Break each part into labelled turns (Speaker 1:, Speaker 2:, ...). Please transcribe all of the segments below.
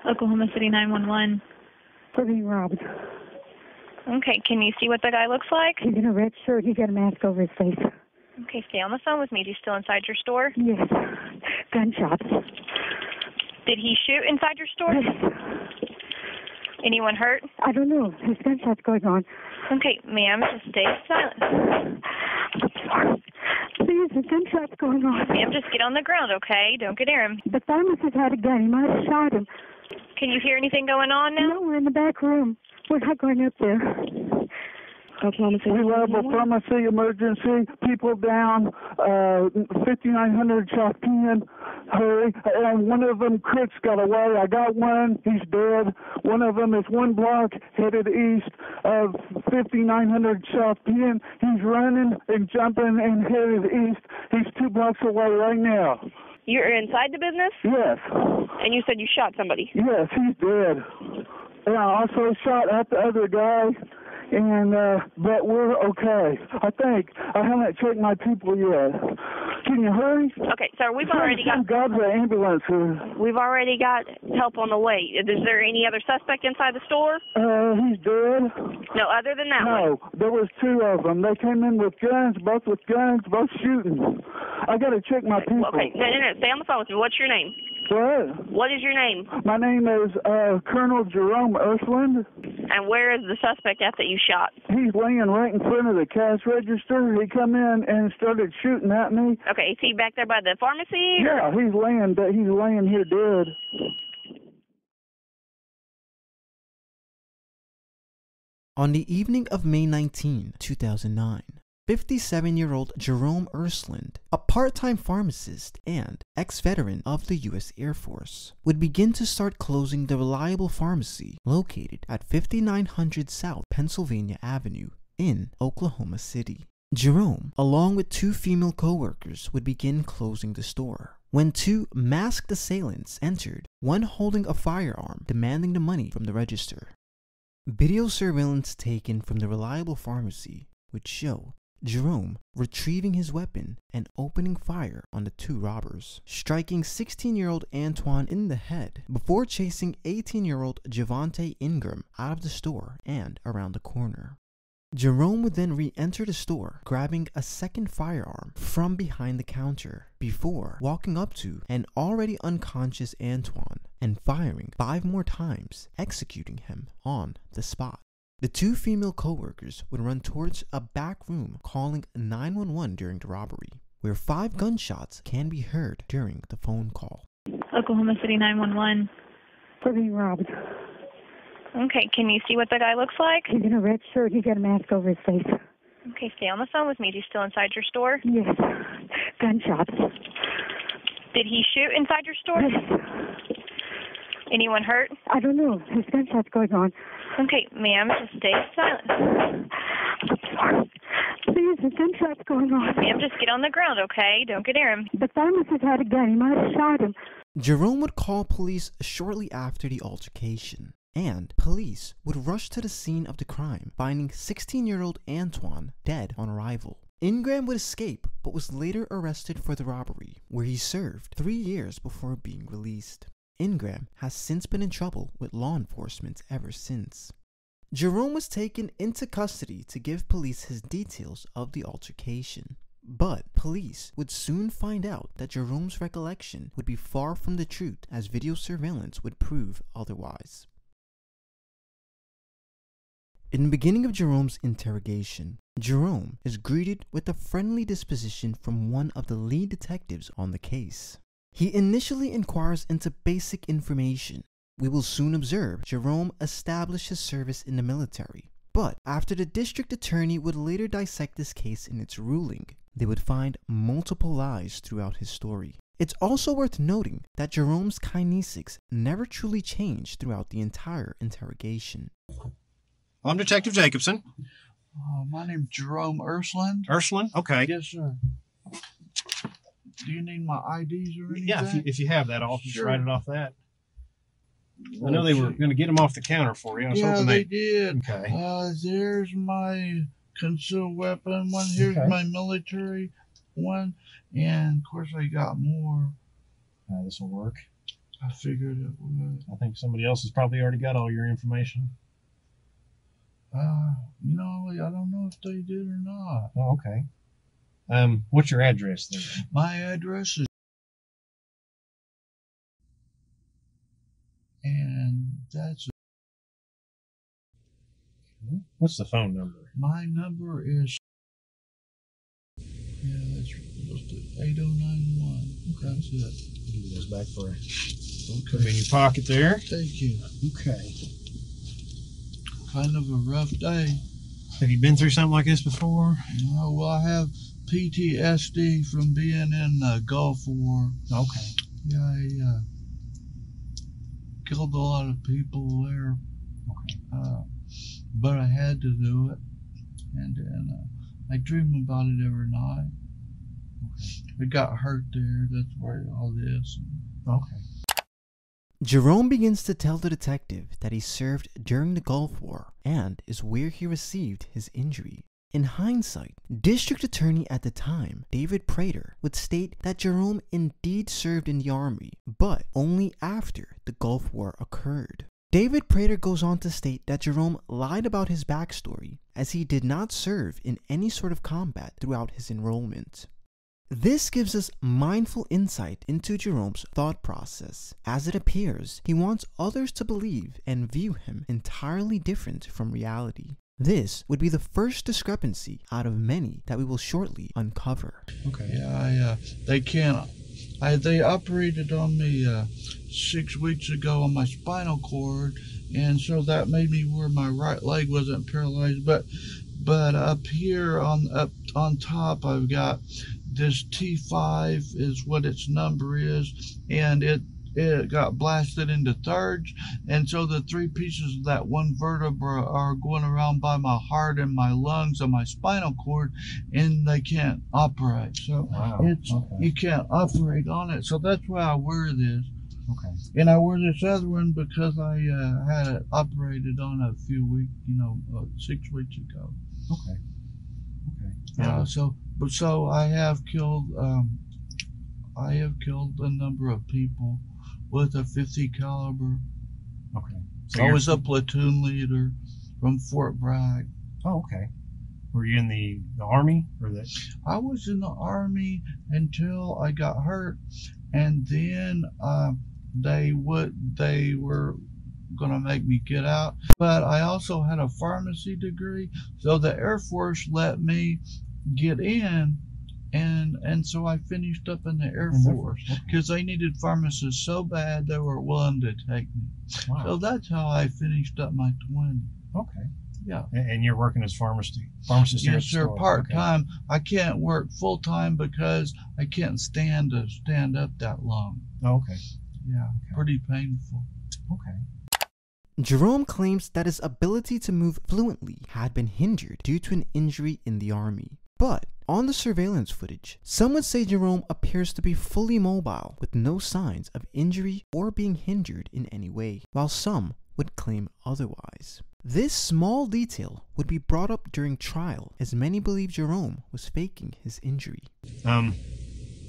Speaker 1: Oklahoma City 911.
Speaker 2: We're being robbed.
Speaker 1: Okay, can you see what the guy looks like?
Speaker 2: He's in a red shirt. He's got a mask over his face.
Speaker 1: Okay, stay on the phone with me. Is he still inside your store?
Speaker 2: Yes. Gunshots.
Speaker 1: Did he shoot inside your store?
Speaker 2: Yes.
Speaker 1: Anyone hurt?
Speaker 2: I don't know. There's gunshots going on.
Speaker 1: Okay, ma'am, just stay silent.
Speaker 2: I'm sorry. Please, there's gunshots going on.
Speaker 1: Ma'am, just get on the ground, okay? Don't get near him.
Speaker 2: The pharmacist had a gun. He might have shot him.
Speaker 1: Can you hear anything going on now?
Speaker 2: No, we're in the back room. We're not going up there.
Speaker 3: Reliable pharmacy emergency. People down. 5900 South Penn. Hurry. And one of them crooks got away. I got one. He's dead. One of them is one block headed east of 5900 South Penn. He's running and jumping and headed east. He's 2 blocks away right now.
Speaker 4: You're inside the business?
Speaker 3: Yes.
Speaker 4: And you said you shot somebody?
Speaker 3: Yes, he's dead. And I also shot at the other guy, and but we're okay. I think. I haven't checked my people yet. Can you hurry?
Speaker 4: Okay, sir, we've already got
Speaker 3: the ambulance.
Speaker 4: We've already got help on the way. Is there any other suspect inside the store?
Speaker 3: He's dead.
Speaker 4: No, other than that one?
Speaker 3: No, there was 2 of them. They came in with guns, both shooting. I got to check my people.
Speaker 4: Okay, no, stay on the phone with me. What's your name?
Speaker 3: What?
Speaker 4: What is your name?
Speaker 3: My name is Colonel Jerome Ersland.
Speaker 4: And where is the suspect at that you shot?
Speaker 3: He's laying right in front of the cash register. He come in and started shooting at me.
Speaker 4: Okay, is he back there by the pharmacy?
Speaker 3: Yeah, he's laying here dead.
Speaker 5: On the evening of May 19, 2009, 57-year-old Jerome Ersland, a part-time pharmacist and ex-veteran of the U.S. Air Force, would begin to start closing the Reliable Pharmacy located at 5900 South Pennsylvania Avenue in Oklahoma City. Jerome, along with 2 female co-workers, would begin closing the store when 2 masked assailants entered, one holding a firearm demanding the money from the register. Video surveillance taken from the Reliable Pharmacy would show Jerome retrieving his weapon and opening fire on the 2 robbers, striking 16-year-old Antoine in the head before chasing 18-year-old Javante Ingram out of the store and around the corner. Jerome would then re-enter the store, grabbing a second firearm from behind the counter before walking up to an already unconscious Antoine and firing 5 more times, executing him on the spot. The 2 female co-workers would run towards a back room calling 911 during the robbery, where 5 gunshots can be heard during the phone call.
Speaker 1: Oklahoma City 911.
Speaker 2: We're being robbed.
Speaker 1: Okay, can you see what the guy looks like?
Speaker 2: He's in a red shirt. He's got a mask over his face.
Speaker 1: Okay, stay on the phone with me. Is he still inside your store?
Speaker 2: Yes. Gunshots.
Speaker 1: Did he shoot inside your store?
Speaker 2: Yes.
Speaker 1: Anyone hurt?
Speaker 2: I don't know. There's gunshots going on.
Speaker 1: Okay, ma'am, just stay silent.
Speaker 2: I'm sorry. Please, there's gunshots going on.
Speaker 1: Ma'am, just get on the ground, okay? Don't get near him.
Speaker 2: The pharmacist had a gun. He might have shot him.
Speaker 5: Jerome would call police shortly after the altercation, and police would rush to the scene of the crime, finding 16-year-old Antoine dead on arrival. Ingram would escape, but was later arrested for the robbery, where he served 3 years before being released. Ingram has since been in trouble with law enforcement ever since. Jerome was taken into custody to give police his details of the altercation. But police would soon find out that Jerome's recollection would be far from the truth, as video surveillance would prove otherwise. In the beginning of Jerome's interrogation, Jerome is greeted with a friendly disposition from one of the lead detectives on the case. He initially inquires into basic information. We will soon observe Jerome establish his service in the military. But after the district attorney would later dissect this case in its ruling, they would find multiple lies throughout his story. It's also worth noting that Jerome's kinesics never truly changed throughout the entire interrogation.
Speaker 6: I'm Detective Jacobson.
Speaker 7: My name's Jerome Ersland.
Speaker 6: Ersland? Okay.
Speaker 7: Yes, sir. Do you need my IDs or anything?
Speaker 6: Yeah, if you have that, I'll just
Speaker 7: Sure.
Speaker 6: write it off that. I know they were going to get them off the counter for you. I was
Speaker 7: Yeah,
Speaker 6: hoping
Speaker 7: they did.
Speaker 6: Okay.
Speaker 7: There's my concealed weapon one. Here's
Speaker 6: Okay.
Speaker 7: my military one. And, of course, I got more.
Speaker 6: This will work.
Speaker 7: I figured it would.
Speaker 6: I think somebody else has probably already got all your information.
Speaker 7: You know, I don't know if they did or not.
Speaker 6: Oh, okay. What's your address there?
Speaker 7: My address is, and that's,
Speaker 6: What's the phone number?
Speaker 7: my number is, yeah, that's 8091. That's it.
Speaker 6: Give you those back for you.
Speaker 7: Okay.
Speaker 6: Put them in your pocket there.
Speaker 7: Thank you.
Speaker 6: Okay.
Speaker 7: Kind of a rough day.
Speaker 6: Have you been through something like this before?
Speaker 7: No, well, I have PTSD from being in the Gulf War.
Speaker 6: Okay.
Speaker 7: Yeah, I killed a lot of people there.
Speaker 6: Okay.
Speaker 7: But I had to do it. And I dream about it every night. Okay. I got hurt there. That's where all this.
Speaker 6: Okay.
Speaker 5: Jerome begins to tell the detective that he served during the Gulf War and is where he received his injury. In hindsight, District Attorney at the time, David Prater, would state that Jerome indeed served in the Army, but only after the Gulf War occurred. David Prater goes on to state that Jerome lied about his backstory, as he did not serve in any sort of combat throughout his enrollment. This gives us mindful insight into Jerome's thought process, as it appears he wants others to believe and view him entirely different from reality. This would be the first discrepancy out of many that we will shortly uncover.
Speaker 6: Okay.
Speaker 7: Yeah, they operated on me 6 weeks ago on my spinal cord, and so that made me where my right leg wasn't paralyzed. But up here on top, I've got this T5 is what its number is, and it got blasted into thirds, and so the three pieces of that one vertebra are going around by my heart and my lungs and my spinal cord, and they can't operate. So you can't operate on it. So that's why I wear this.
Speaker 6: Okay.
Speaker 7: And I wear this other one because I had it operated on a few weeks, 6 weeks ago.
Speaker 6: Okay.
Speaker 7: Yeah. So I have killed a number of people with a .50 caliber.
Speaker 6: Okay. So
Speaker 7: I was a platoon leader from Fort Bragg.
Speaker 6: Oh, okay. Were you in the Army or the?
Speaker 7: I was in the Army until I got hurt, and then they were gonna make me get out. But I also had a pharmacy degree, so the Air Force let me get in, and so I finished up in the Air Force because they needed pharmacists so bad they were willing to take me.
Speaker 6: Wow.
Speaker 7: So that's how I finished up my 20.
Speaker 6: Okay.
Speaker 7: Yeah.
Speaker 6: And you're working as pharmacist here at
Speaker 7: Yes,
Speaker 6: the
Speaker 7: sir.
Speaker 6: store.
Speaker 7: Part time.
Speaker 6: Okay.
Speaker 7: I can't work full time because I can't stand up that long.
Speaker 6: Oh, okay.
Speaker 7: Yeah.
Speaker 6: Okay.
Speaker 7: Pretty painful.
Speaker 6: Okay.
Speaker 5: Jerome claims that his ability to move fluently had been hindered due to an injury in the Army. But on the surveillance footage, some would say Jerome appears to be fully mobile with no signs of injury or being hindered in any way, while some would claim otherwise. This small detail would be brought up during trial, as many believe Jerome was faking his injury.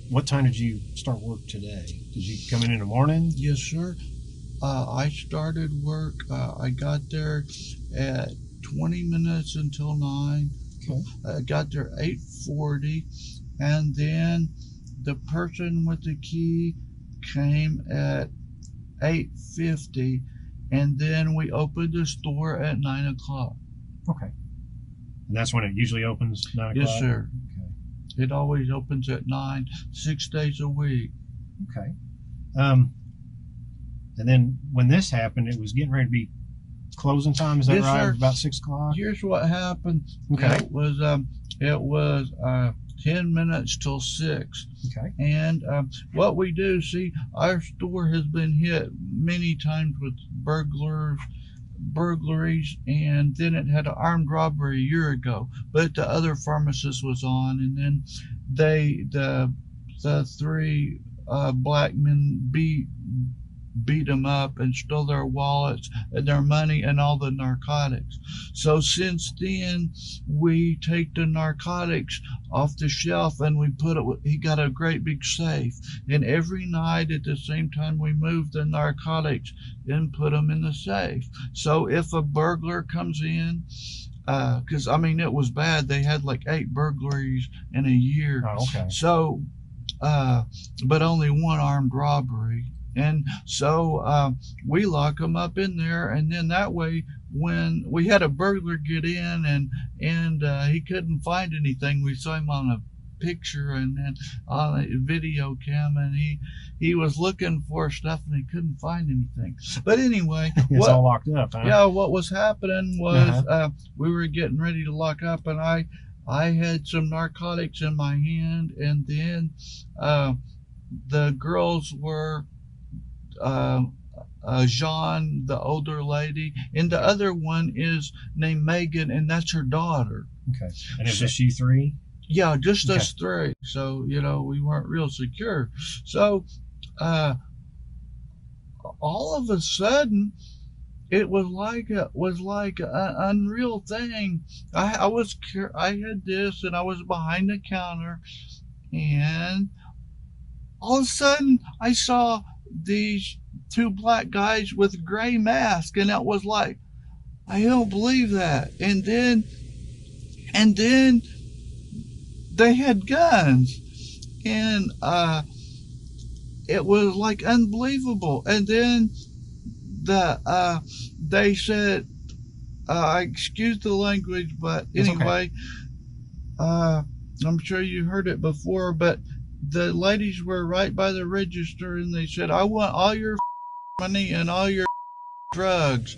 Speaker 6: What time did you start work today? Did you come in the morning?
Speaker 7: Yes, sir. I started work. I got there at 20 minutes until 9.
Speaker 6: Okay.
Speaker 7: I got there 8:40, and then the person with the key came at 8:50, and then we opened the store at 9 o'clock.
Speaker 6: Okay. And that's when it usually opens, 9 o'clock?
Speaker 7: Yes, sir.
Speaker 6: Okay.
Speaker 7: It always opens at 9, 6 days a week.
Speaker 6: Okay. And then when this happened, it was getting ready to be closing time. Is that
Speaker 7: Yes,
Speaker 6: right?
Speaker 7: sir.
Speaker 6: About 6 o'clock?
Speaker 7: Here's what happened.
Speaker 6: Okay.
Speaker 7: It was 10 minutes till 6.
Speaker 6: Okay.
Speaker 7: And what we do, see, our store has been hit many times with burglaries, and then it had an armed robbery a year ago, but the other pharmacist was on, and then the three black men beat them up and stole their wallets and their money and all the narcotics. So since then, we take the narcotics off the shelf and we put it, he got a great big safe. And every night at the same time, we move the narcotics and put them in the safe. So if a burglar comes in, because I mean, it was bad. They had like 8 burglaries in a year.
Speaker 6: Oh, okay.
Speaker 7: So, but only 1 armed robbery. And so we lock them up in there, and then that way, when we had a burglar get in and he couldn't find anything, we saw him on a picture and then on a video cam, and he was looking for stuff and he couldn't find anything. But anyway,
Speaker 6: it's all locked up, huh?
Speaker 7: Yeah, what was happening was we were getting ready to lock up, and I had some narcotics in my hand, and then the girls were Jean, the older lady, and the other one is named Megan, and that's her daughter.
Speaker 6: Okay. And is this you 3?
Speaker 7: Yeah, just us 3. So, you know, we weren't real secure. So, all of a sudden, it was like an unreal thing. I had this, and I was behind the counter, and all of a sudden, I saw these 2 black guys with gray masks, and it was like, I don't believe that. And then they had guns, and it was like unbelievable. And then they said, excuse the language, but anyway, I'm sure you heard it before, but the ladies were right by the register, and they said, I want all your money and all your drugs.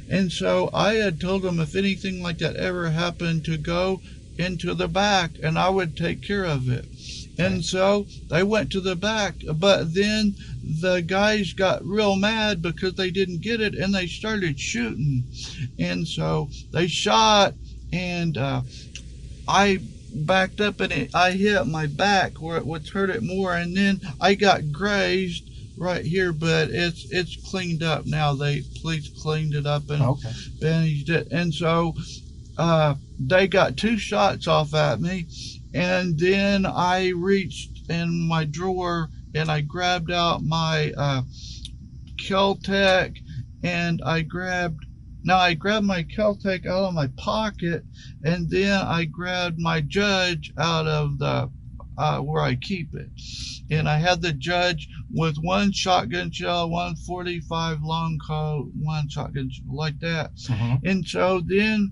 Speaker 7: And so I had told them if anything like that ever happened, to go into the back and I would take care of it. And so they went to the back, but then the guys got real mad because they didn't get it, and they started shooting. And so they shot, and I backed up, and I hit my back where it would hurt it more, and then I got grazed right here, but it's cleaned up now. Police cleaned it up and bandaged it. And so they got 2 shots off at me, and then I reached in my drawer and I grabbed out my Kel-Tec, and I grabbed my Kel-Tec out of my pocket, and then I grabbed my Judge out of the where I keep it. And I had the Judge with 1 shotgun shell, 1 .45 long coat, 1 shotgun shell, like that. And so then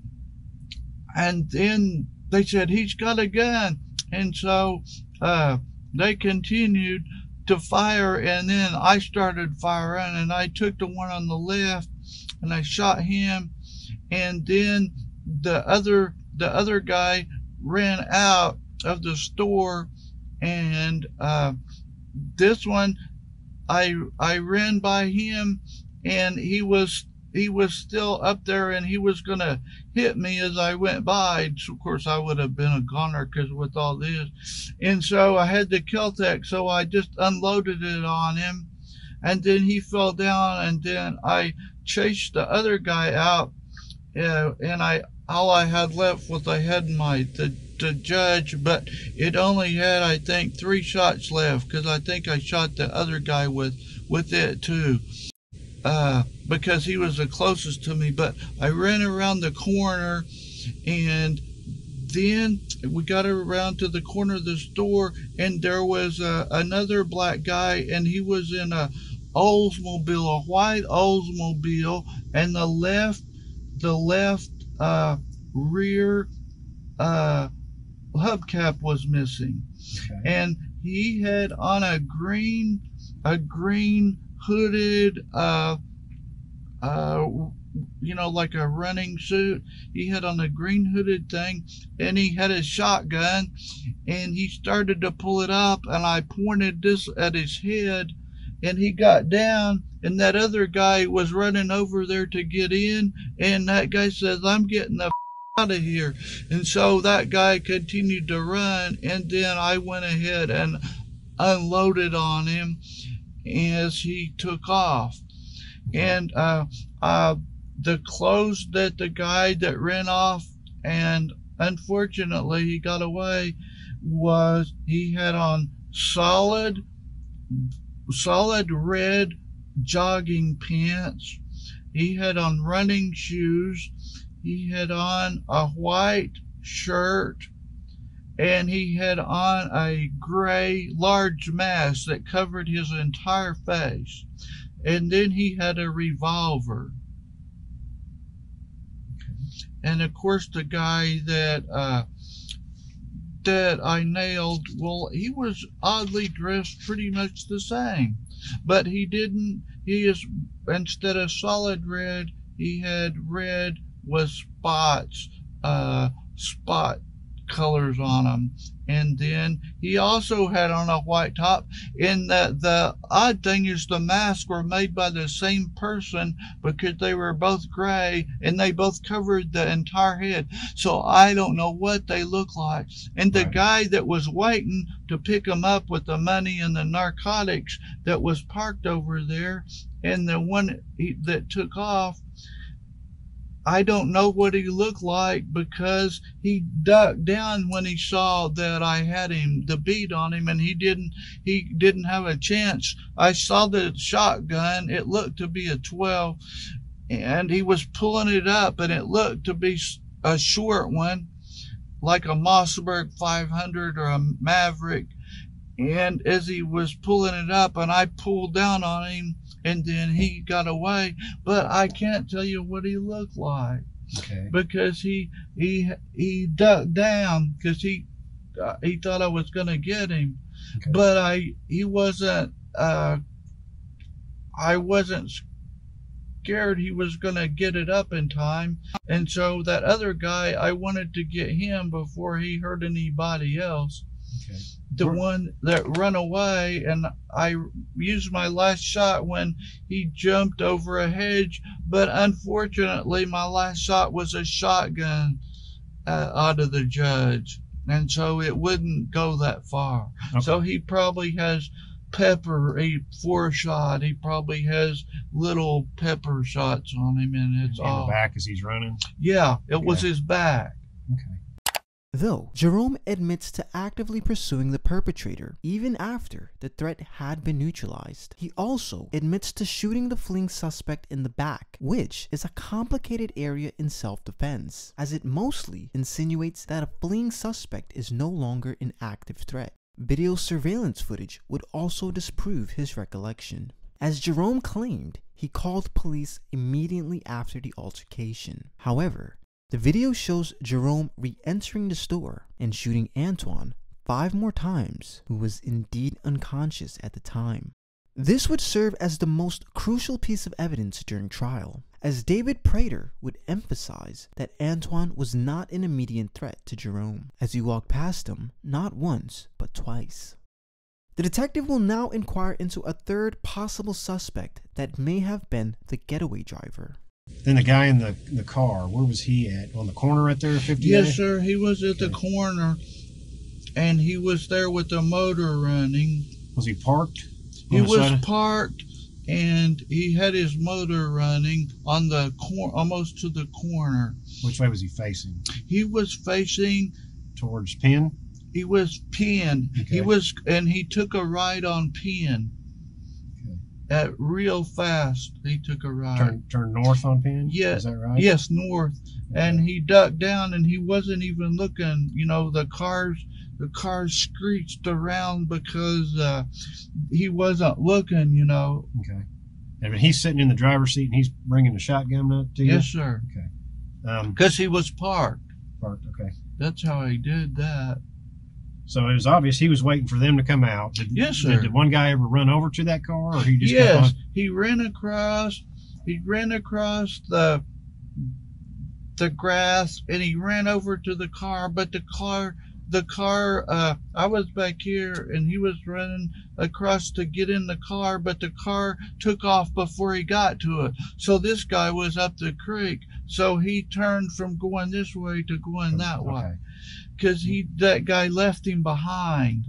Speaker 7: they said, he's got a gun. And so they continued to fire, and then I started firing, and I took the one on the left and I shot him, and then the other guy ran out of the store, and this one I ran by him, and he was still up there, and he was gonna hit me as I went by. So of course I would have been a goner because with all this, and so I had the Kel-Tec, so I just unloaded it on him, and then he fell down, and then I chased the other guy out, and all I had left was I had the Judge, but it only had, I think, 3 shots left, because I think I shot the other guy with it too, because he was the closest to me. But I ran around the corner, and then we got around to the corner of the store, and there was another black guy, and he was in a Oldsmobile, a white Oldsmobile, and the left rear hubcap was missing. And he had on a green hooded like a running suit. He had on a green hooded thing, and he had his shotgun, and he started to pull it up, and I pointed this at his head, and he got down, and that other guy was running over there to get in, and that guy says, I'm getting the out of here. And so that guy continued to run, and then I went ahead and unloaded on him, as he took off. And the clothes that the guy that ran off, and unfortunately he got away, was he had on solid red jogging pants. He had on running shoes. He had on a white shirt, and he had on a gray large mask that covered his entire face. And then he had a revolver. And of course, the guy that I nailed, well, he was oddly dressed pretty much the same, but he is, instead of solid red, he had red with spots, spot colors on him. And then he also had on a white top. And the odd thing is the masks were made by the same person, because they were both gray and they both covered the entire head. So I don't know what they look like. And the guy that was waiting to pick him up with the money and the narcotics that was parked over there, and the one that took off, I don't know what he looked like, because he ducked down when he saw that I had the bead on him, and he didn't have a chance. I saw the shotgun. It looked to be a 12, and he was pulling it up, and it looked to be a short one, like a Mossberg 500 or a Maverick. And as he was pulling it up, and I pulled down on him, and then he got away. But I can't tell you what he looked like, because he ducked down, because he thought I was gonna get him. But I wasn't scared he was gonna get it up in time. And so that other guy, I wanted to get him before he hurt anybody else. The one that ran away, and I used my last shot when he jumped over a hedge, but unfortunately my last shot was a shotgun out of the judge, and so it wouldn't go that far. So he probably has pepper, a 4-shot. He probably has little pepper shots on him, and it's all
Speaker 6: the back as he's running.
Speaker 7: Yeah, it was his back.
Speaker 5: Though Jerome admits to actively pursuing the perpetrator even after the threat had been neutralized, he also admits to shooting the fleeing suspect in the back, which is a complicated area in self-defense, as it mostly insinuates that a fleeing suspect is no longer an active threat. Video surveillance footage would also disprove his recollection, as Jerome claimed he called police immediately after the altercation. However, the video shows Jerome re-entering the store and shooting Antoine 5 more times, who was indeed unconscious at the time. This would serve as the most crucial piece of evidence during trial, as David Prater would emphasize that Antoine was not an immediate threat to Jerome, as he walked past him not once but twice. The detective will now inquire into a third possible suspect that may have been the getaway driver.
Speaker 6: Then the guy in the car, where was he at? On the corner right there, 58?
Speaker 7: Yes, sir. He was at the corner, and he was there with the motor running.
Speaker 6: Was he parked?
Speaker 7: He was parked, and he had his motor running on the almost to the corner.
Speaker 6: Which way was he facing?
Speaker 7: He was facing
Speaker 6: towards Penn.
Speaker 7: He was Penn. And he took a ride on Penn. Real fast, he took a ride.
Speaker 6: Turn north on Penn?
Speaker 7: Yeah.
Speaker 6: Is that right?
Speaker 7: Yes, north. And he ducked down, and he wasn't even looking. You know, the cars screeched around because he wasn't looking, you know.
Speaker 6: Okay. And he's sitting in the driver's seat, and he's bringing the shotgun up to you?
Speaker 7: Yes, sir.
Speaker 6: Okay.
Speaker 7: Because he was parked.
Speaker 6: Okay.
Speaker 7: That's how he did that.
Speaker 6: So it was obvious he was waiting for them to come out.
Speaker 7: Yes, sir.
Speaker 6: Did one guy ever run over to that car, or he just?
Speaker 7: Yes, he ran across. He ran across the grass, and he ran over to the car. But the car. I was back here, and he was running across to get in the car, but the car took off before he got to it. So this guy was up the creek, so he turned from going this way to going that way, because that guy left him behind.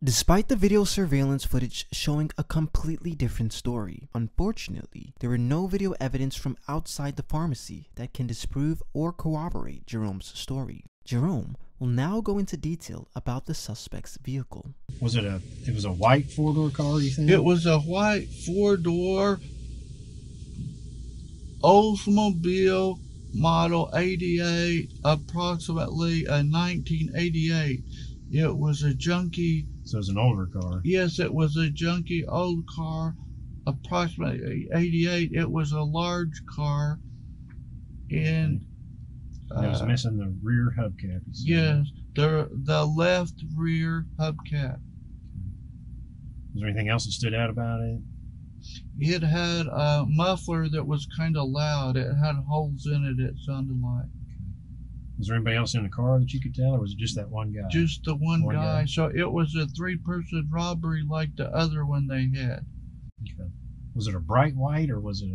Speaker 5: Despite the video surveillance footage showing a completely different story, unfortunately, there were no video evidence from outside the pharmacy that can disprove or corroborate Jerome's story. Jerome will now go into detail about the suspect's vehicle.
Speaker 6: It was a white four-door car, you think?
Speaker 7: It was a white four-door Oldsmobile model 88, approximately a 1988. It was a junky.
Speaker 6: So it was an older car.
Speaker 7: Yes, it was a junky old car, approximately 88. It was a large car, and
Speaker 6: it was missing the rear hubcap.
Speaker 7: Yes, the left rear hubcap.
Speaker 6: Was there anything else that stood out about it?
Speaker 7: It had a muffler that was kind of loud. It had holes in it, it sounded like.
Speaker 6: Was there anybody else in the car that you could tell, or was it just that one guy?
Speaker 7: Just the one guy. So it was a three-person robbery like the other one they had.
Speaker 6: Okay. Was it a bright white, or was it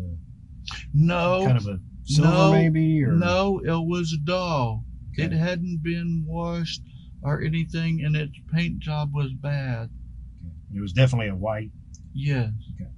Speaker 7: No.
Speaker 6: kind of a silver maybe? Or?
Speaker 7: No, it was dull.
Speaker 6: Okay.
Speaker 7: It hadn't been washed or anything, and its paint job was bad.
Speaker 6: Okay. It was definitely a white.
Speaker 7: Yes.
Speaker 6: Okay.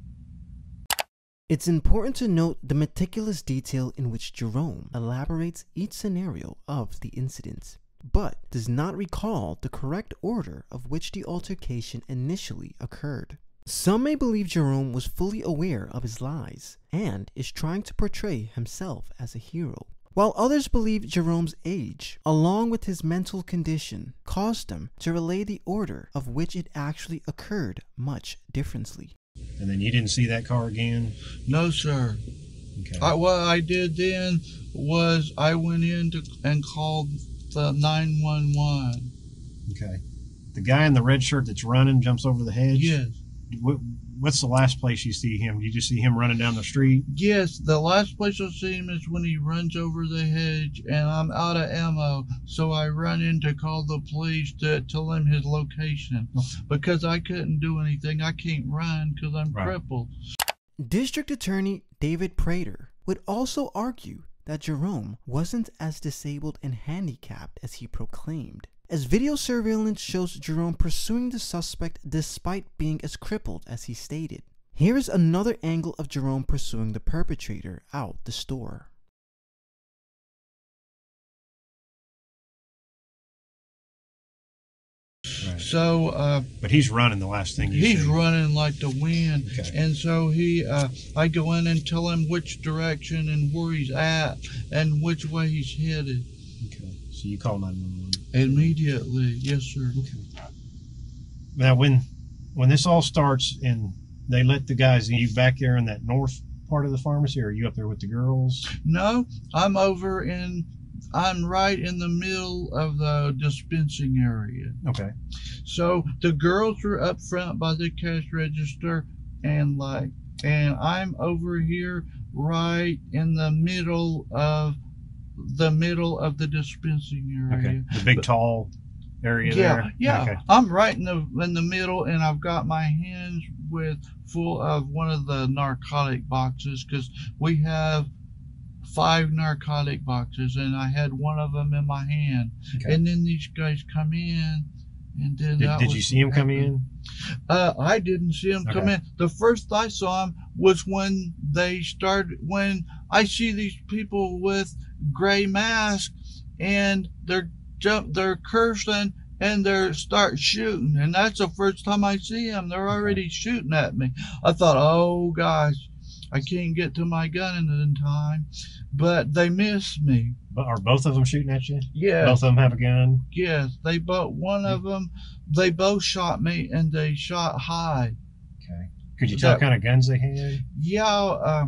Speaker 5: It's important to note the meticulous detail in which Jerome elaborates each scenario of the incident, but does not recall the correct order of which the altercation initially occurred. Some may believe Jerome was fully aware of his lies and is trying to portray himself as a hero, while others believe Jerome's age, along with his mental condition, caused him to relay the order of which it actually occurred much differently.
Speaker 6: And then you didn't see that car again?
Speaker 7: No, sir.
Speaker 6: Okay.
Speaker 7: What I did then was I went in and called the 911.
Speaker 6: Okay. The guy in the red shirt that's running jumps over the hedge?
Speaker 7: Yes.
Speaker 6: What's the last place you see him? You just see him running down the street?
Speaker 7: Yes, the last place I see him is when he runs over the hedge, and I'm out of ammo, so I run in to call the police to tell him his location, because I couldn't do anything. I can't run because I'm crippled.
Speaker 5: District Attorney David Prater would also argue that Jerome wasn't as disabled and handicapped as he proclaimed, as video surveillance shows Jerome pursuing the suspect despite being as crippled as he stated. Here is another angle of Jerome pursuing the perpetrator out the store.
Speaker 6: Right.
Speaker 7: So,
Speaker 6: but he's running the last thing you see.
Speaker 7: He's running like the wind.
Speaker 6: Okay.
Speaker 7: And so I go in and tell him which direction and where he's at and which way he's headed.
Speaker 6: Okay. So you call 911.
Speaker 7: Immediately, yes, sir.
Speaker 6: Okay. Now, when this all starts and they let the guys, are you back there in that north part of the pharmacy, or are you up there with the girls?
Speaker 7: No, I'm right in the middle of the dispensing area.
Speaker 6: Okay.
Speaker 7: So the girls are up front by the cash register, and I'm over here right in the middle of the dispensing area.
Speaker 6: Okay. The big tall area there.
Speaker 7: Yeah.
Speaker 6: Okay.
Speaker 7: I'm right in the middle, and I've got my hands full of one of the narcotic boxes, because we have 5 narcotic boxes, and I had one of them in my hand.
Speaker 6: Okay.
Speaker 7: And then these guys come in, and then
Speaker 6: did you see him come in?
Speaker 7: I didn't see him come in. The first I saw him was when I see these people with gray masks, and they're cursing and they start shooting, and that's the first time I see them. They're already shooting at me. I thought, oh gosh, I can't get to my gun in time, but they missed me.
Speaker 6: But are both of them shooting at you?
Speaker 7: Yeah.
Speaker 6: Both of them have a gun?
Speaker 7: Yes, they both shot me, and they shot high.
Speaker 6: Okay. Could you tell what kind of guns they had?
Speaker 7: Yeah,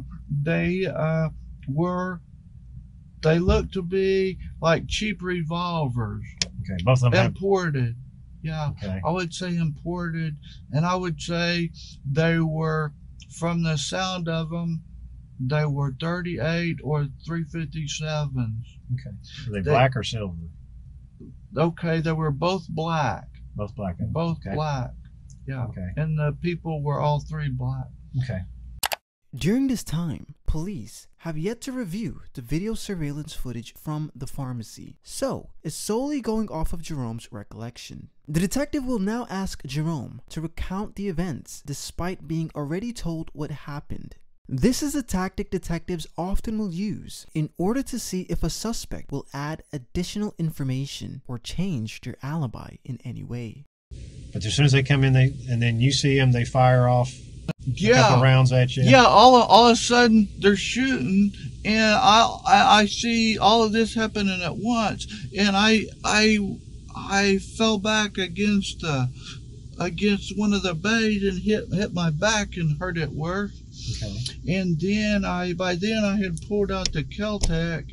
Speaker 7: they looked to be like cheap revolvers.
Speaker 6: Okay, both of them
Speaker 7: imported. Yeah,
Speaker 6: okay.
Speaker 7: I would say imported, and I would say they were, from the sound of them, they were 38 or 357s.
Speaker 6: Okay. Were they black or silver?
Speaker 7: Okay, they were both black.
Speaker 6: Both black.
Speaker 7: Both black. Yeah.
Speaker 6: Okay.
Speaker 7: And the people were all 3 black.
Speaker 6: Okay.
Speaker 5: During this time, police have yet to review the video surveillance footage from the pharmacy, so it's solely going off of Jerome's recollection. The detective will now ask Jerome to recount the events despite being already told what happened. This is a tactic detectives often will use in order to see if a suspect will add additional information or change their alibi in any way.
Speaker 6: But as soon as they come in, and then you see them, they fire off a couple rounds at you.
Speaker 7: Yeah, all of a sudden they're shooting, and I see all of this happening at once, and I fell back against one of the bays and hit my back and hurt it worse.
Speaker 6: Okay.
Speaker 7: And then by then I had pulled out the Kel-Tec,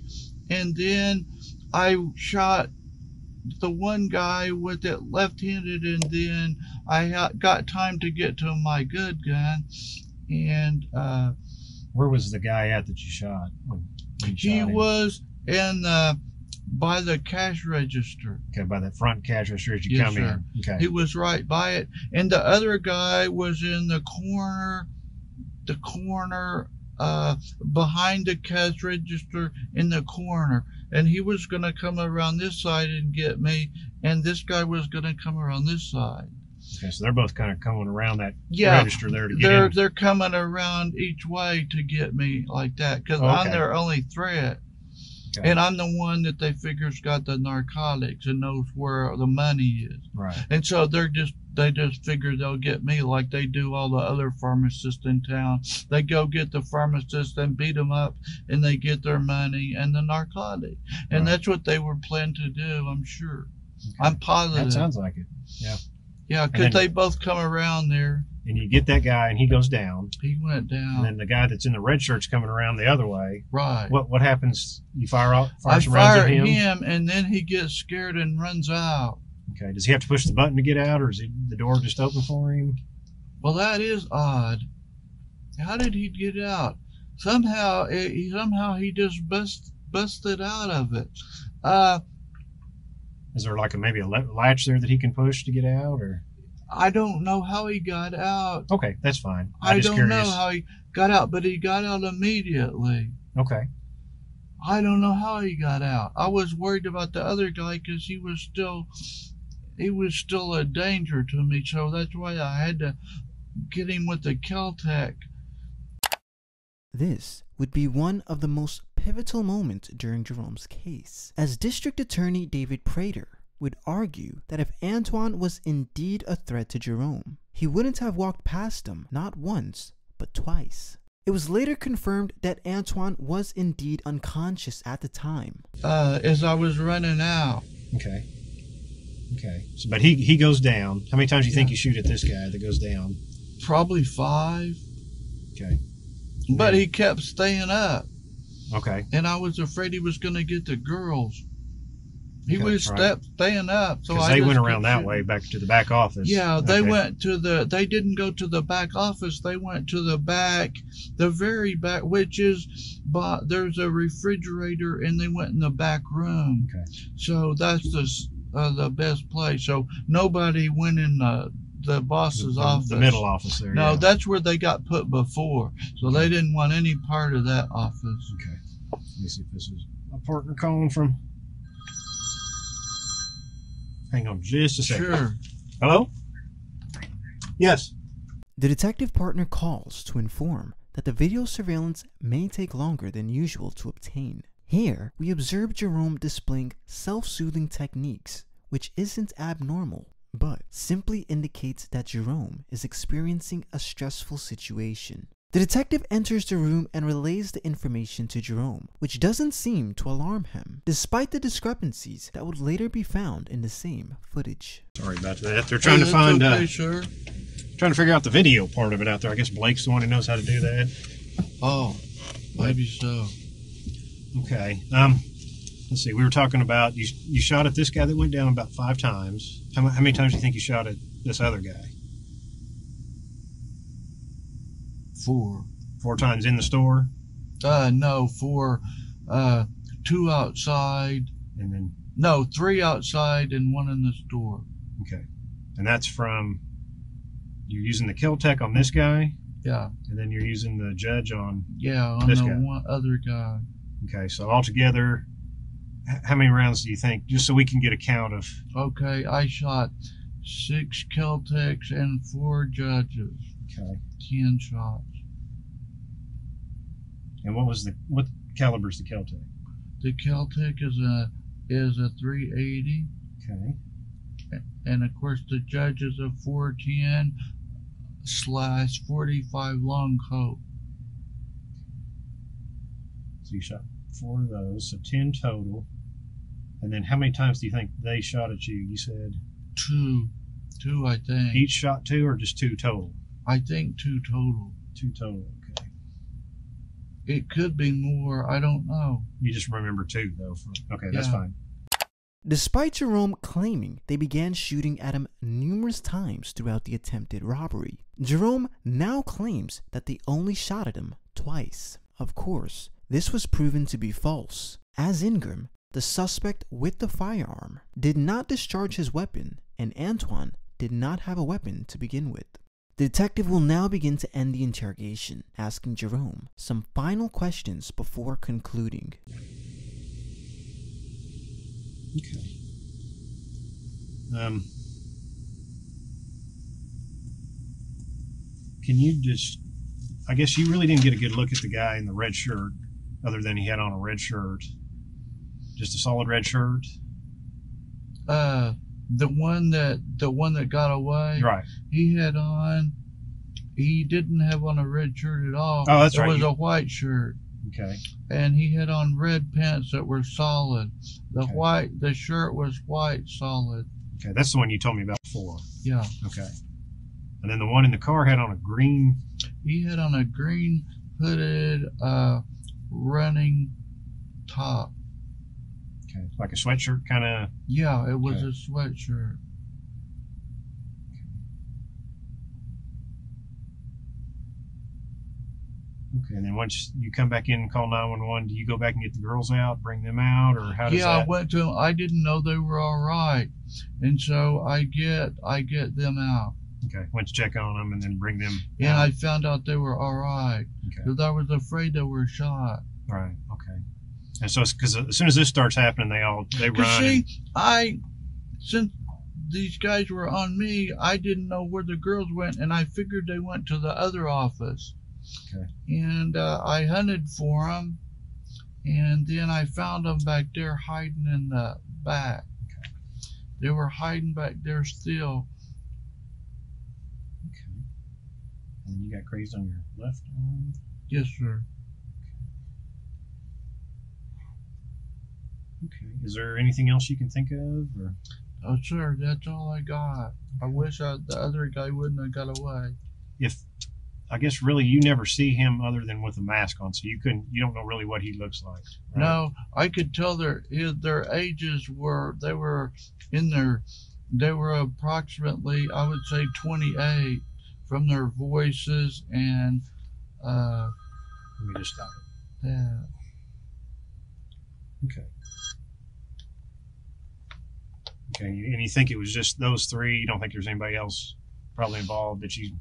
Speaker 7: and then I shot the one guy with it left-handed, and then I got time to get to my good gun. And
Speaker 6: where was the guy at that you shot? When you shot him?
Speaker 7: Was in by the cash register.
Speaker 6: Okay, by the front cash register as you
Speaker 7: Yes,
Speaker 6: come
Speaker 7: sir.
Speaker 6: in. Okay.
Speaker 7: He was right by it, and the other guy was in the corner behind the cash register in the corner, and he was going to come around this side and get me, and this guy was going to come around this side.
Speaker 6: Okay, so they're both kind of coming around that
Speaker 7: Yeah,
Speaker 6: register there to get in.
Speaker 7: They're coming around each way to get me like that, because I'm their only threat.
Speaker 6: Okay.
Speaker 7: And I'm the one that they figure's got the narcotics and knows where the money is.
Speaker 6: Right.
Speaker 7: And so they just figure they'll get me like they do all the other pharmacists in town. They go get the pharmacist and beat them up, and they get their money and the narcotic. And that's what they were planning to do, I'm sure. Okay. I'm positive.
Speaker 6: That sounds like it. Yeah.
Speaker 7: Yeah, because they both come around there.
Speaker 6: And you get that guy, and he goes down.
Speaker 7: He went down.
Speaker 6: And then the guy that's in the red shirt's coming around the other way.
Speaker 7: Right.
Speaker 6: What happens? You fire some rounds
Speaker 7: fire
Speaker 6: at
Speaker 7: him, and then he gets scared and runs out.
Speaker 6: Okay. Does he have to push the button to get out, or is the door just open for him?
Speaker 7: Well, that is odd. How did he get out? Somehow he just busted out of it.
Speaker 6: Is there like maybe a latch there that he can push to get out, or?
Speaker 7: I don't know how he got out.
Speaker 6: Okay, that's fine.
Speaker 7: I don't know how he got out, but he got out immediately.
Speaker 6: Okay.
Speaker 7: I don't know how he got out. I was worried about the other guy because he was still a danger to me, so that's why I had to get him with the Kel-Tec.
Speaker 5: This would be one of the most pivotal moments during Jerome's case, as District Attorney David Prater would argue that if Antoine was indeed a threat to Jerome, he wouldn't have walked past him not once, but twice. It was later confirmed that Antoine was indeed unconscious at the time.
Speaker 7: As I was running out.
Speaker 6: Okay. Okay. So, but he goes down. How many times do you think you shoot at this guy that goes down?
Speaker 7: Probably 5.
Speaker 6: Okay.
Speaker 7: But he kept staying up.
Speaker 6: Okay.
Speaker 7: And I was afraid he was going to get the girls. He was staying up. So
Speaker 6: they went around that way back to the back office.
Speaker 7: Yeah, they went to they didn't go to the back office. They went to the back, the very back, which is, there's a refrigerator, and they went in the back room.
Speaker 6: Okay.
Speaker 7: So that's the best place. So nobody went in the boss's office.
Speaker 6: The middle office there.
Speaker 7: No, that's where they got put before. So they didn't want any part of that office.
Speaker 6: Okay. Let me see if this is a partner calling from. Hang on just a second.
Speaker 7: Sure.
Speaker 6: Hello? Yes.
Speaker 5: The detective partner calls to inform that the video surveillance may take longer than usual to obtain. Here, we observe Jerome displaying self-soothing techniques, which isn't abnormal, but simply indicates that Jerome is experiencing a stressful situation. The detective enters the room and relays the information to Jerome, which doesn't seem to alarm him, despite the discrepancies that would later be found in the same footage.
Speaker 6: Sorry about that. They're trying to find,
Speaker 7: okay, sure.
Speaker 6: Trying to figure out the video part of it out there. I guess Blake's the one who knows how to do that.
Speaker 7: Oh, maybe so.
Speaker 6: Okay. Let's see. We were talking about you shot at this guy that went down about 5 times. How many times do you think you shot at this other guy?
Speaker 7: 4.
Speaker 6: 4 times in the store?
Speaker 7: No, 4. 2 outside.
Speaker 6: And then?
Speaker 7: No, 3 outside and 1 in the store.
Speaker 6: Okay. And that's from, you're using the Kel-Tec on this guy?
Speaker 7: Yeah.
Speaker 6: And then you're using the judge on
Speaker 7: this guy. One other guy.
Speaker 6: Okay, so altogether, how many rounds do you think, just so we can get a count of?
Speaker 7: Okay, I shot 6 Celtics, and 4 judges.
Speaker 6: Okay.
Speaker 7: 10 shots.
Speaker 6: And what caliber's the Celtic?
Speaker 7: The Celtic is a 380,
Speaker 6: Okay.
Speaker 7: and of course the judge is a 410/45 long coat.
Speaker 6: So you shot 4 of those, so 10 total. And then how many times do you think they shot at you? You said
Speaker 7: 2, I think.
Speaker 6: each shot 2 or just 2 total?
Speaker 7: I think 2 total.
Speaker 6: 2 total, okay.
Speaker 7: It could be more. I don't know.
Speaker 6: You just remember 2 though. Okay, that's
Speaker 7: Yeah.
Speaker 6: fine.
Speaker 5: Despite Jerome claiming they began shooting at him numerous times throughout the attempted robbery, Jerome now claims that they only shot at him twice. Of course, this was proven to be false, as Ingram, the suspect with the firearm, did not discharge his weapon, and Antoine did not have a weapon to begin with. The detective will now begin to end the interrogation, asking Jerome some final questions before concluding.
Speaker 6: Okay. Can you just, I guess you really didn't get a good look at the guy in the red shirt, other than he had on a red shirt. Just a solid red shirt?
Speaker 7: The one that got away.
Speaker 6: Right.
Speaker 7: He didn't have on a red shirt at all.
Speaker 6: Oh, that's
Speaker 7: it
Speaker 6: right.
Speaker 7: It was a white shirt.
Speaker 6: Okay.
Speaker 7: And he had on red pants that were solid.
Speaker 6: Okay.
Speaker 7: The shirt was white, solid.
Speaker 6: Okay, that's the one you told me about before.
Speaker 7: Yeah.
Speaker 6: Okay. And then the one in the car had on a green.
Speaker 7: He had on a green hooded running top.
Speaker 6: Okay, like a sweatshirt kind of.
Speaker 7: Yeah, it was
Speaker 6: Okay.
Speaker 7: a sweatshirt.
Speaker 6: Okay, and then once you come back in and call 911, do you go back and get the girls out, bring them out, or how does
Speaker 7: Yeah,
Speaker 6: that?
Speaker 7: I went to them. I didn't know they were all right, and so I get them out.
Speaker 6: Okay, went to check on them and then bring them.
Speaker 7: And
Speaker 6: out.
Speaker 7: I found out they were all right
Speaker 6: Okay.
Speaker 7: because I was afraid they were shot.
Speaker 6: Right. Okay. And so, because as soon as this starts happening, they run.
Speaker 7: See, since these guys were on me, I didn't know where the girls went, and I figured they went to the other office.
Speaker 6: Okay.
Speaker 7: And I hunted for them, and then I found them back there hiding in the back.
Speaker 6: Okay.
Speaker 7: They were hiding back there still.
Speaker 6: Okay. And you got grazed on your left arm.
Speaker 7: Yes, sir.
Speaker 6: Okay. Is there anything else you can think of, or?
Speaker 7: Oh, sir, that's all I got. I wish the other guy wouldn't have got away.
Speaker 6: I guess really you never see him other than with a mask on, so you don't know really what he looks like. Right?
Speaker 7: No, I could tell their ages were they were approximately, I would say, 28 from their voices and
Speaker 6: Let me just stop it.
Speaker 7: that.
Speaker 6: Okay. Okay, and you think it was just those 3? You don't think there's anybody else probably involved that you?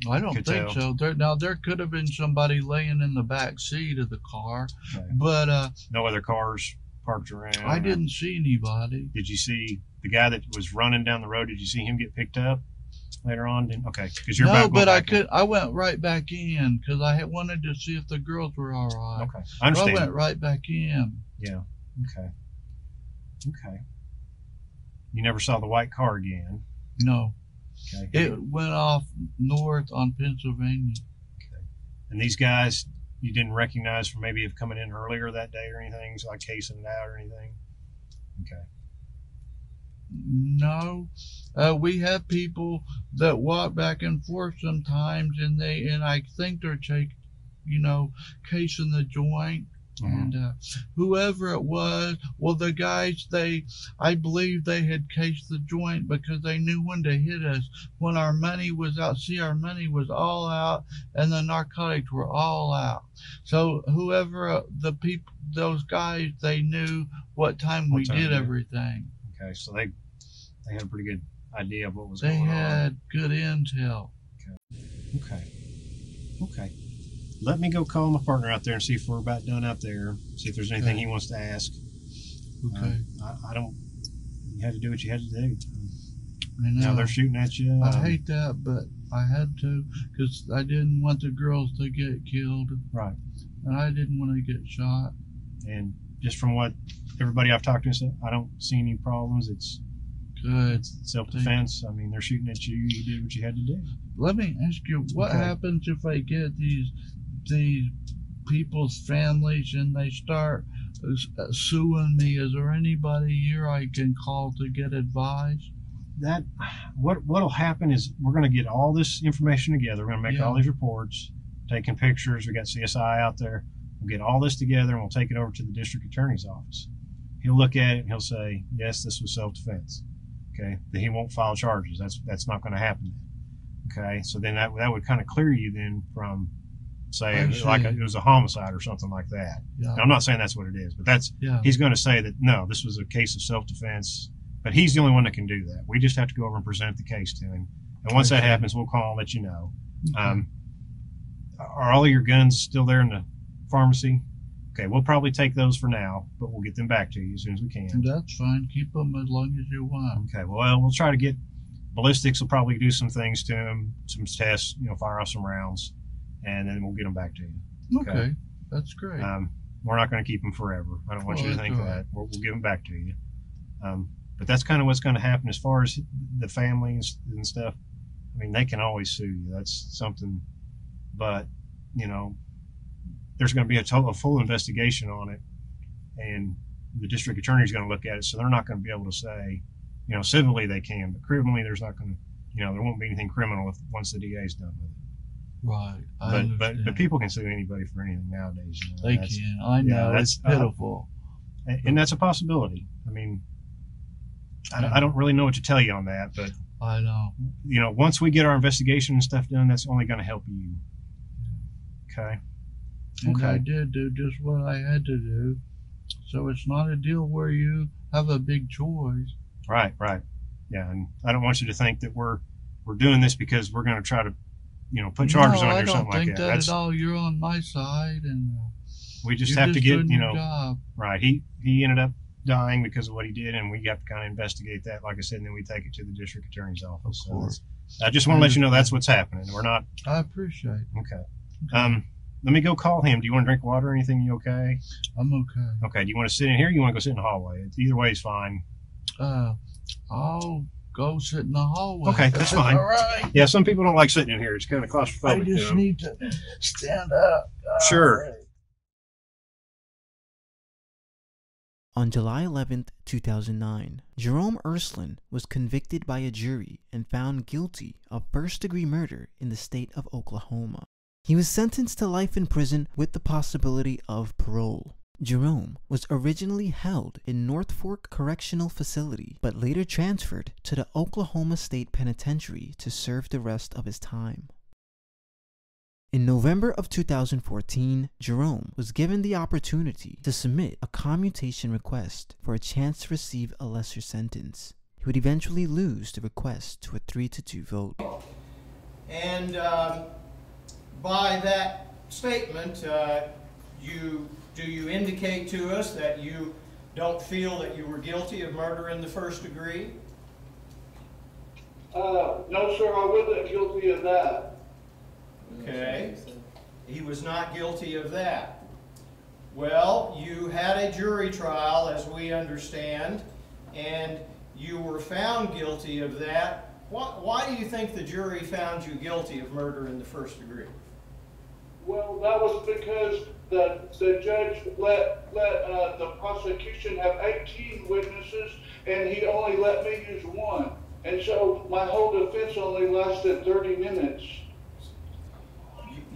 Speaker 7: I don't
Speaker 6: could
Speaker 7: think
Speaker 6: tell.
Speaker 7: so. There could have been somebody laying in the back seat of the car,
Speaker 6: Okay.
Speaker 7: but
Speaker 6: No other cars parked around?
Speaker 7: I didn't see anybody.
Speaker 6: Did you see the guy that was running down the road? Did you see him get picked up later on? Okay, because you're
Speaker 7: No,
Speaker 6: back.
Speaker 7: but I went right back in because I wanted to see if the girls were all right.
Speaker 6: Okay, I
Speaker 7: So I
Speaker 6: understand.
Speaker 7: went right back in.
Speaker 6: Yeah. Okay. Okay. You never saw the white car again.
Speaker 7: No,
Speaker 6: Okay.
Speaker 7: it went off north on Pennsylvania.
Speaker 6: Okay. And these guys you didn't recognize from maybe of coming in earlier that day or anything, so like casing it out or anything? Okay.
Speaker 7: No, we have people that walk back and forth sometimes, and I think they're casing the joint.
Speaker 6: Mhm.
Speaker 7: And whoever it was, well, the guys, I believe they had cased the joint because they knew when to hit us. When our money was out, our money was all out, and the narcotics were all out. So whoever those guys, they knew what time we did everything.
Speaker 6: Okay, so they had a pretty good idea of what was
Speaker 7: They
Speaker 6: going on.
Speaker 7: had good intel.
Speaker 6: Okay. Okay. Let me go call my partner out there and see if we're about done out there. See if there's anything
Speaker 7: Okay.
Speaker 6: he wants to ask.
Speaker 7: Okay.
Speaker 6: I don't. You had to do what you had to do.
Speaker 7: I know.
Speaker 6: Now they're shooting at you.
Speaker 7: I hate that, but I had to because I didn't want the girls to get killed.
Speaker 6: Right.
Speaker 7: And I didn't want to get shot.
Speaker 6: And just from what everybody I've talked to said, I don't see any problems. It's
Speaker 7: good.
Speaker 6: It's self-defense. I mean, they're shooting at you. You did what you had to do.
Speaker 7: Let me ask you, what happens if I get these people's families and they start suing me? Is there anybody here I can call to get advice?
Speaker 6: That what'll happen is we're going to get all this information together. We're going to make all these reports, taking pictures. We got CSI out there. We'll get all this together and we'll take it over to the district attorney's office. He'll look at it and he'll say, yes, this was self-defense. Okay, that he won't file charges. That's not going to happen. Okay, so then that would kind of clear you then from saying like it was a homicide or something like that.
Speaker 7: Yeah.
Speaker 6: Now, I'm not saying that's what it is, but he's going to say that no, this was a case of self-defense. But he's the only one that can do that. We just have to go over and present the case to him. And once that happens, we'll call and let you know. Okay. Are all of your guns still there in the pharmacy? Okay, we'll probably take those for now, but we'll get them back to you as soon as we can.
Speaker 7: That's fine. Keep them as long as you want.
Speaker 6: Okay, well, we'll try to get ballistics. We'll probably do some things to them, some tests, fire off some rounds, and then we'll get them back to you.
Speaker 7: Okay, that's great.
Speaker 6: We're not going to keep them forever. I don't want you to think that. We'll give them back to you. But that's kind of what's going to happen as far as the families and stuff. I mean, they can always sue you. That's something, but there's going to be a full investigation on it, and the district attorney is going to look at it. So they're not going to be able to say, civilly they can, but criminally there's not going to, there won't be anything criminal once the DA's done with it.
Speaker 7: Right.
Speaker 6: But people can sue anybody for anything nowadays.
Speaker 7: They can. I know. That's pitiful.
Speaker 6: And that's a possibility. I mean, I don't really know what to tell you on that, but
Speaker 7: I know.
Speaker 6: Once we get our investigation and stuff done, that's only going to help you. Okay.
Speaker 7: And I did do just what I had to do, so it's not a deal where you have a big choice.
Speaker 6: Right. Yeah, and I don't want you to think that we're doing this because we're going to try to, put charges on you or something like that.
Speaker 7: I don't think that at all. You're on my side, and
Speaker 6: we just have to get,
Speaker 7: job.
Speaker 6: Right. He ended up dying because of what he did, and we have to kind of investigate that, like I said, and then we take it to the district attorney's office.
Speaker 7: Of course.
Speaker 6: So I just want to let you know that's what's happening. We're not.
Speaker 7: I appreciate it.
Speaker 6: Okay. Let me go call him. Do you want to drink water or anything? You okay?
Speaker 7: I'm okay.
Speaker 6: Okay. Do you want to sit in here or you want to go sit in the hallway? Either way is fine.
Speaker 7: I'll go sit in the hallway.
Speaker 6: Okay, that's fine.
Speaker 7: All right.
Speaker 6: Yeah, some people don't like sitting in here. It's kind of claustrophobic.
Speaker 7: I just need to stand up.
Speaker 6: Sure.
Speaker 7: Right.
Speaker 5: On July 11th, 2009, Jerome Ersland was convicted by a jury and found guilty of first-degree murder in the state of Oklahoma. He was sentenced to life in prison with the possibility of parole. Jerome was originally held in North Fork Correctional Facility, but later transferred to the Oklahoma State Penitentiary to serve the rest of his time. In November of 2014, Jerome was given the opportunity to submit a commutation request for a chance to receive a lesser sentence. He would eventually lose the request to a 3-2 vote.
Speaker 8: And by that statement, do you indicate to us that you don't feel that you were guilty of murder in the first degree?
Speaker 7: No, sir, I wasn't guilty of that.
Speaker 8: Okay. He was not guilty of that. Well, you had a jury trial, as we understand, and you were found guilty of that. Why do you think the jury found you guilty of murder in the first degree?
Speaker 7: Well, that was because the judge let the prosecution have 18 witnesses, and he only let me use one. And so my whole defense only lasted 30 minutes.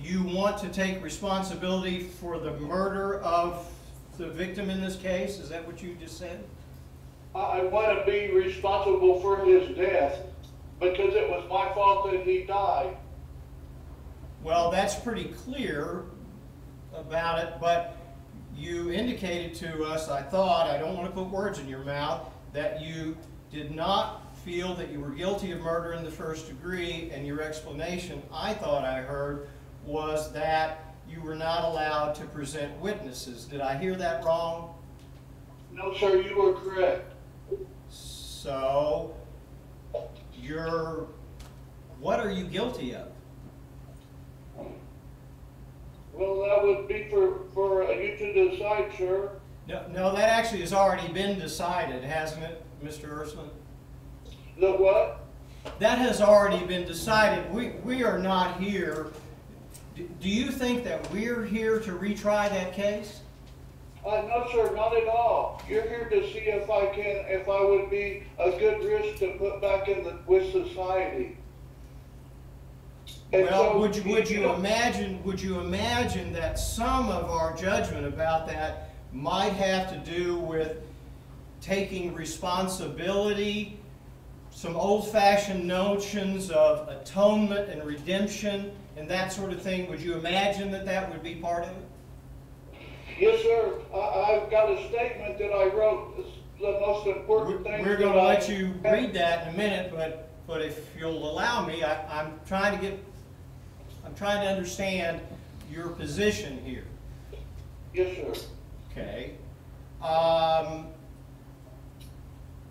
Speaker 8: You want to take responsibility for the murder of the victim in this case? Is that what you just said?
Speaker 7: I want to be responsible for his death because it was my fault that he died.
Speaker 8: Well, that's pretty clear about it, but you indicated to us, I thought, I don't want to put words in your mouth, that you did not feel that you were guilty of murder in the first degree, and your explanation, I thought I heard, was that you were not allowed to present witnesses. Did I hear that wrong?
Speaker 7: No, sir, you were correct.
Speaker 8: So, what are you guilty of?
Speaker 7: Well, that would be for you to decide, sir.
Speaker 8: No, that actually has already been decided, hasn't it, Mr. Ersland?
Speaker 7: The what?
Speaker 8: That has already been decided. We are not here. Do you think that we're here to retry that case?
Speaker 7: No, sir, not at all. You're here to see if I would be a good risk to put back with society. And
Speaker 8: well,
Speaker 7: so
Speaker 8: would you imagine that some of our judgment about that might have to do with taking responsibility, some old-fashioned notions of atonement and redemption and that sort of thing? Would you imagine that that would be part of it?
Speaker 7: Yes, sir. I've got a statement that I wrote. It's the most important thing.
Speaker 8: We're going to let you read that in a minute, but if you'll allow me, I'm trying to understand your position here.
Speaker 7: Yes, sir.
Speaker 8: Okay.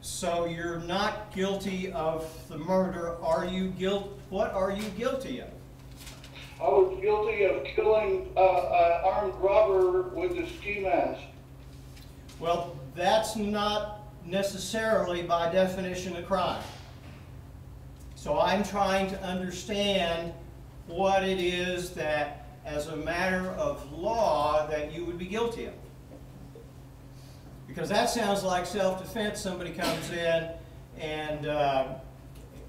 Speaker 8: So you're not guilty of the murder. What are you guilty of?
Speaker 7: I was guilty of killing an armed robber with a ski mask.
Speaker 8: Well, that's not necessarily by definition a crime. So I'm trying to understand what it is that, as a matter of law, that you would be guilty of. Because that sounds like self-defense. Somebody comes in and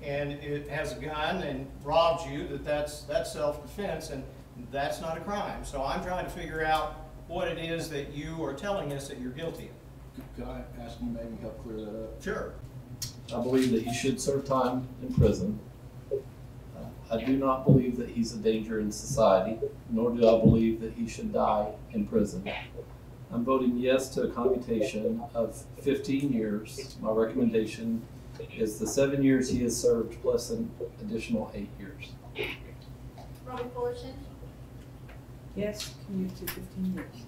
Speaker 8: it has a gun and robs you. That's self-defense, and that's not a crime. So I'm trying to figure out what it is that you are telling us that you're guilty of.
Speaker 9: Could I ask you maybe help clear that up?
Speaker 8: Sure.
Speaker 9: I believe that he should serve time in prison. I do not believe that he's a danger in society, nor do I believe that he should die in prison. I'm voting yes to a commutation of 15 years. My recommendation is the 7 years he has served plus an additional 8 years.
Speaker 10: Robbie Fullerton?
Speaker 2: Yes, commute to 15 years.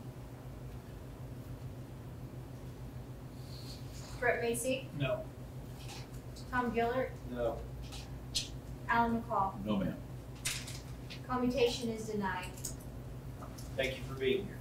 Speaker 10: Brett Macy?
Speaker 9: No.
Speaker 10: Tom Gillert?
Speaker 9: No.
Speaker 10: Alan McCall?
Speaker 9: No, ma'am.
Speaker 10: Commutation is denied.
Speaker 8: Thank you for being here.